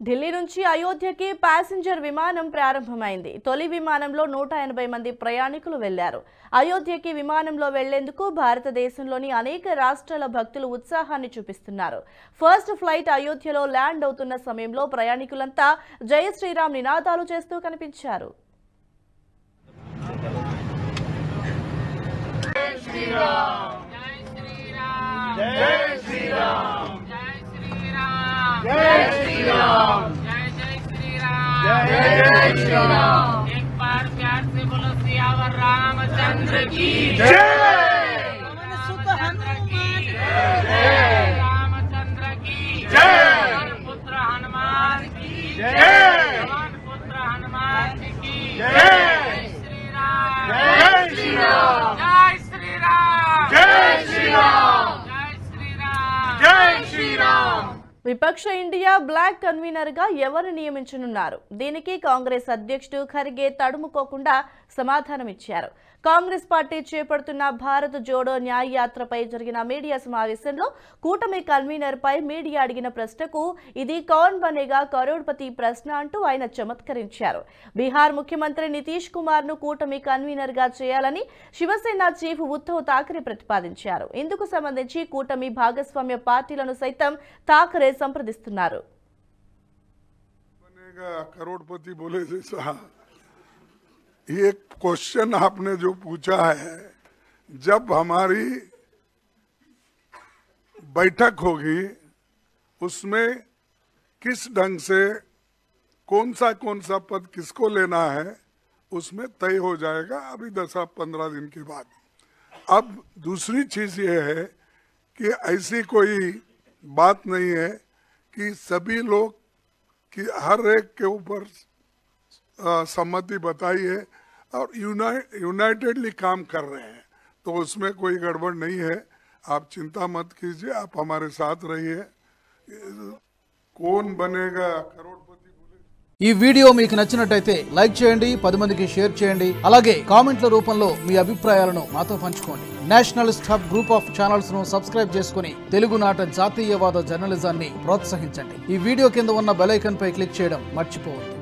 ఢిల్లీ నుంచి అయోధ్యకి ప్యాసింజర్ విమానం ప్రారంభమైంది. తొలి విమానంలో 180 మంది ప్రయాణికులు వెళ్లారు. అయోధ్యకి విమానంలో వెళ్లేందుకు భారతదేశంలోని అనేక రాష్ట్రాల భక్తులు ఉత్సాహాన్ని చూపిస్తున్నారు. ఫస్ట్ ఫ్లైట్ అయోధ్యలో ల్యాండ్ అవుతున్న సమయంలో ప్రయాణికులంతా జై శ్రీరామ్ నినాదాలు చేస్తూ కనిపించారు. జై శ్రీరామ్ జై శ్రీరామ్ जय श्री राम जय जय श्री राम जय जय श्री राम। एक बार प्यार से बोलो सियावर रामचंद्र की जय। रामचंद्र की जय। रामचंद्र की जय। पुत्र हनुमान की जय। पुत्र हनुमान की जय। श्री राम जय श्री राम जय श्री राम जय श्री राम जय श्री राम जय श्री राम। విపక్ష ఇండియా బ్లాక్ కన్వీనర్ గా ఎవరు నియమించనున్నారు? దీనికి కాంగ్రెస్ అధ్యక్షుడు ఖర్గే తడుముకోకుండా సమాధానం ఇచ్చారు. కాంగ్రెస్ పార్టీ చేపడుతున్న భారత్ జోడో న్యాయ యాత్రపై జరిగిన మీడియా సమావేశంలో కూటమి కన్వీనర్ పై మీడియా అడిగిన ప్రశ్నకు ఇది కౌన్ బనేగా కరోడ్పతి ప్రశ్న అంటూ ఆయన చమత్కరించారు. బీహార్ ముఖ్యమంత్రి నితీష్ కుమార్ ను కూటమి కన్వీనర్ గా చేయాలని శివసేన చీఫ్ ఉద్ధవ్ ఠాక్రే ప్రతిపాదించారు. ఇందుకు సంబంధించి కూటమి భాగస్వామ్య పార్టీలను సైతం ఠాక్రే సంప్రదిస్తున్నారు. ये क्वेश्चन आपने जो पूछा है, जब हमारी बैठक होगी उसमें किस ढंग से कौन सा पद किसको लेना है उसमें तय हो जाएगा, अभी 10-15 दिन के बाद। अब दूसरी चीज ये है कि ऐसी कोई बात नहीं है कि सभी लोग कि हर एक के ऊपर सम्मति बताई है और यूनाइटेडली काम कर रहे हैं, तो उसमें कोई गड़बड़ नहीं है। आप चिंता मत कीजिए, आप हमारे साथ रहिए। कौन बनेगा करोड़पति ఈ వీడియో మీకు నచ్చినట్టయితే లైక్ చేయండి, 10 మందికి షేర్ చేయండి. అలాగే కామెంట్ల రూపంలో మీ అభిప్రాయాలను మాతో పంచుకోండి. Nationalist hub group of channels ను సబ్స్క్రైబ్ చేసుకుని తెలుగునాట జాతీయవాద జర్నలిజాన్ని ప్రోత్సహించండి. ఈ వీడియో కింద ఉన్న బెల్ ఐకాన్ పై క్లిక్ చేయడం మర్చిపోవద్దు.